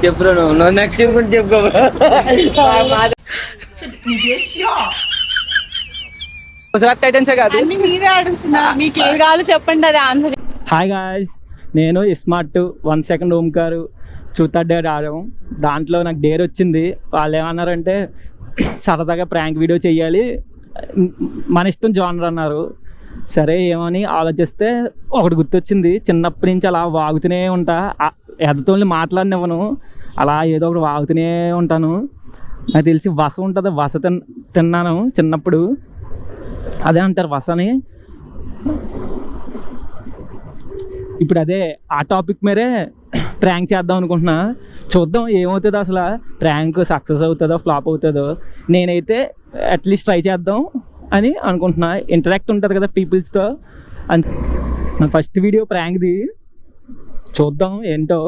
చెప్పు నువ్వు నాకు చెప్పుకుంటే చెప్పుకో. గుజరాత్ టైటన్సే కాదు, అన్ని మీరే అడుగుతున్నా, మీకు ఏం కావాలో చెప్పండి అది ఆన్సర్. హాయ్ గాయ్స్, నేను iSmart 1 second Omkar truth or dare ఆడాము. దాంట్లో నాకు డేర్ వచ్చింది. వాళ్ళు ఏమన్నారంటే సరదాగా ప్రాంక్ వీడియో చేయాలి, మన ఇష్టం జానర్ అన్నారు. సరే ఏమని ఆలోచిస్తే ఒకటి గుర్తొచ్చింది. చిన్నప్పటి నుంచి అలా వాగుతూనే ఉంటా, ఎదతోళ్ళని మాట్లాడినివ్వను, అలా ఏదో ఒకటి వాగుతూనే ఉంటాను. నాకు తెలిసి వస ఉంటుంది, వస తిన్నాను చిన్నప్పుడు, అదే అంటారు వసని. ఇప్పుడు అదే ఆ టాపిక్ మీరే ప్రాంక్ చేద్దాం అనుకుంటున్నా. చూద్దాం ఏమవుతుందో, అసలు ప్రాంక్ సక్సెస్ అవుతుందో ఫ్లాప్ అవుతుందో. నేనైతే అట్లీస్ట్ ట్రై చేద్దాం అని అనుకుంటున్నా. ఇంటరాక్ట్ ఉంటుంది కదా పీపుల్స్తో. నా ఫస్ట్ వీడియో ప్రాంక్ది, చూద్దాం ఏంటో.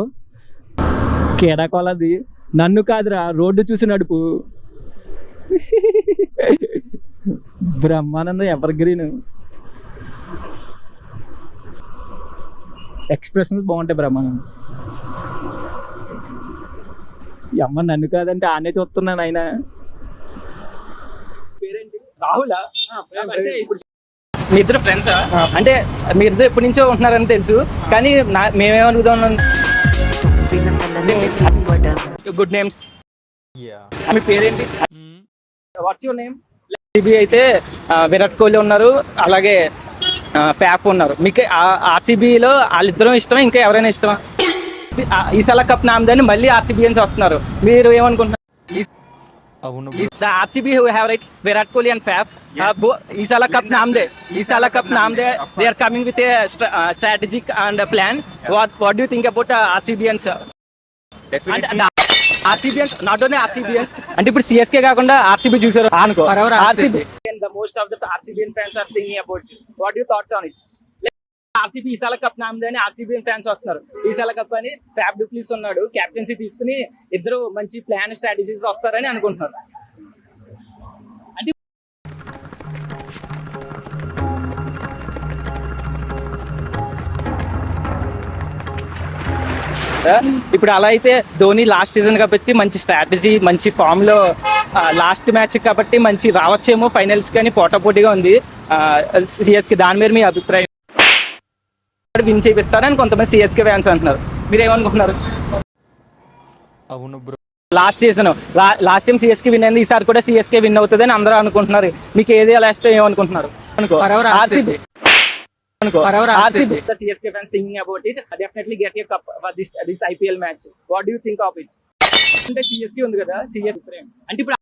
కేడాకోలది, నన్ను కాదురా రోడ్డు చూసి నడుపు. బ్రహ్మానందం ఎవర్ గ్రీన్, ఎక్స్ప్రెషన్స్ బాగుంటాయి బ్రహ్మానందం. ఈ అమ్మ నన్ను కాదంటే ఆనే చూస్తున్నాను. ఆయన పేరేంటి? రాహుల్. మీ ఇద్దరు ఫ్రెండ్సా? అంటే మీ ఇద్దరు ఎప్పటి నుంచో ఉంటున్నారని తెలుసు, కానీ మేమేమనుకుదాం, గుడ్ నేమ్స్. మీ పేరేంటి? What's your name? ఆర్సీబీ అయితే విరాట్ కోహ్లీ ఉన్నారు, అలాగే ఫ్యాఫ్ ఉన్నారు. మీకు ఆర్సీబీలో వాళ్ళిద్దరం ఇష్టమా, ఇంకా ఎవరైనా ఇష్టమా? ఈసాల కప్ నామదని మళ్ళీ ఆర్సీబీఎన్స్ వస్తున్నారు, మీరు ఏమనుకుంటున్నారు? The RCB who have right Virat Kohli and Faf. Isala Cup naam de. They are coming with a strategic and a plan. What do you think about RCBians? Definitely. And RCBians, not only RCBians. And ఇప్పుడు CSK కాకుండా RCB చూసారు అనుకో. RCB. And the most of the RCBian fans are thinking about it. What do you thoughts on it? RCB ఈసాల cup నామదని RCB fans వస్తున్నారు. ఈసాల cup అని fab డూప్లిస్ ఉన్నాడు, కెప్టెన్సీ తీసుకుని ఇద్దరు మంచి ప్లాన్ స్ట్రాటజీస్ వస్తారని అనుకుంటున్నారు. అంటే ఇప్పుడు అలా అయితే ధోని లాస్ట్ సీజన్ కాబట్టి మంచి స్ట్రాటజీ, మంచి ఫామ్ లో లాస్ట్ మ్యాచ్ కాబట్టి మంచి రావచ్చేమో ఫైనల్స్, కానీ పోటాపోటీగా ఉంది సిఎస్కే. దాని మీద మీ అభిప్రాయం? విన్ చేపిస్తారని కొంతమంది సిఎస్కే ఫ్యాన్స్ అంటున్నారు, మీరేమనుకుంటున్నారు? అవును bro, last time CSK win అయింది, ఈసారి కూడా సిఎస్కే విన్ అవుతుంది అని అందరూ అనుకుంటున్నారు. మీకు ఏది లాస్ట్ ఏమనుకుంటున్నారు? అనుకో RCB. CSK fans thinking about it, definitely get a cup this IPL match. What do you think of it? అంటే సిఎస్కే ఉంది కదా, సిఎస్కే అంటే ఇప్పుడు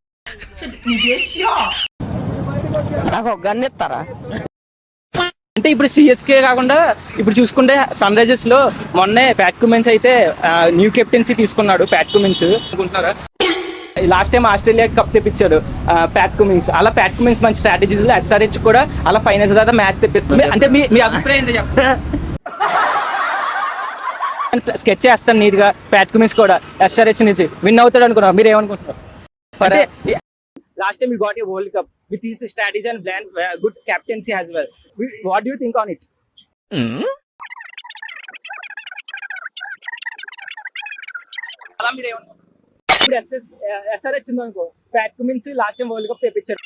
అంటే ఇప్పుడు సిఎస్కే కాకుండా ఇప్పుడు చూసుకుంటే సన్ రైజర్స్ లో మొన్నే ప్యాట్ కుమిన్స్ అయితే న్యూ కెప్టెన్సీ తీసుకున్నాడు. ప్యాట్ కుమిన్స్ అనుకుంటున్నారా? లాస్ట్ టైం ఆస్ట్రేలియా కప్ తెప్పించాడు ప్యాట్ కుమిన్స్. అలా ప్యాట్ కుమిన్స్ మంచి స్ట్రాటజీస్ లో ఎస్ఆర్హెచ్ కూడా అలా ఫైనల్స్ తర్వాత మ్యాచ్ తెప్పిస్తుంది. అంటే మీ అభిప్రాయం స్కెచ్ చేస్తాను నీట్ గా. ప్యాట్ కుమిన్స్ కూడా ఎస్ఆర్హెచ్ నుంచి విన్ అవుతాడు అనుకున్నారు, మీరు ఏమనుకుంటున్నారు? Last time we got a World Cup with his strategy and plan, good captaincy as well. What do you think on it? అలా మీరు ఏమనుకుంటున్నారు? ఇప్పుడు ఎస్ఆర్హెచ్ ఉందనుకో, Pat Cummins last time world cup తెప్పించారు.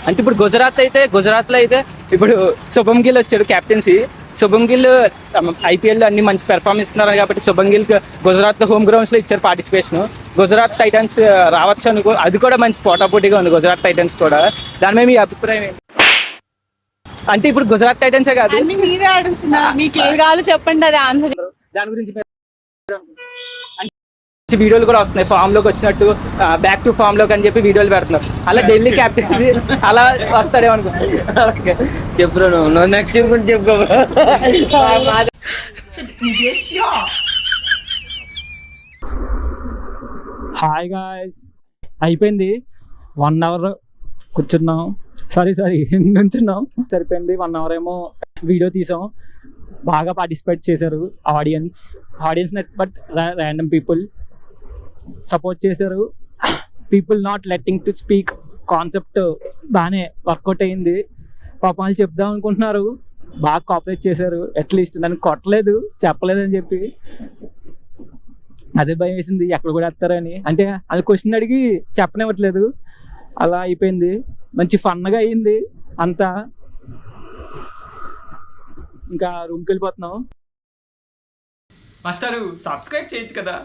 అంటే ఇప్పుడు గుజరాత్ లో అయితే ఇప్పుడు శుభం గిల్ వచ్చాడు కెప్టెన్సీ. శుభం గిల్ ఐపీఎల్ అన్ని మంచి పెర్ఫార్మెన్స్ ఇస్తున్నారు కాబట్టి శుభం గిల్ గుజరాత్ హోమ్ గ్రౌండ్స్ లో ఇచ్చారు పార్టిసిపేషన్. గుజరాత్ టైటన్స్ రావచ్చు అనుకో, అది కూడా మంచి పోటాపోటీగా ఉంది గుజరాత్ టైటన్స్ కూడా. దాని మీద మీ అభిప్రాయం ఏంటి? అంటే ఇప్పుడు గుజరాత్ టైటన్సే కాదు, అన్ని మీరే అడుగుతున్నా, మీకు ఏం కావాలో చెప్పండి అది ఆన్సర్. దాని గురించి వీడియోలు కూడా వస్తున్నాయి, ఫామ్ లోకి వచ్చినట్టు బ్యాక్ టు ఫామ్ లోకి అని చెప్పి వీడియోలు పెడుతున్నారు. అలా ఢిల్లీ క్యాప్టెన్సీ అలా వస్తాడేమో అనుకో. చెప్పు నువ్వు నాకు చెప్పుకుంటే చెప్పుకో. హాయ్ గాయ్స్, అయిపోయింది 1 hour కూర్చున్నాం, సారీ నుంచున్నాం, సరిపోయింది. 1 hour ఏమో వీడియో తీసాం. బాగా పార్టిసిపేట్ చేశారు audience net, but random people support చేశారు. People not letting to speak concept బాగానే వర్కౌట్ అయింది. పాపం వాళ్ళు చెప్దాం అనుకుంటున్నారు, బాగా కోఆపరేట్ చేశారు. అట్లీస్ట్ నన్ను కొట్టలేదు, చెప్పలేదని చెప్పి. అదే భయం వేసింది ఎక్కడ కూడా వేస్తారని. అంటే అది క్వశ్చన్ అడిగి చెప్పనివ్వట్లేదు. అలా అయిపోయింది. మంచి ఫన్గా అయ్యింది అంతా. ఇంకా రూమ్కి వెళ్ళిపోతున్నాం. మాస్టారు సబ్స్క్రైబ్ చేయొచ్చు కదా.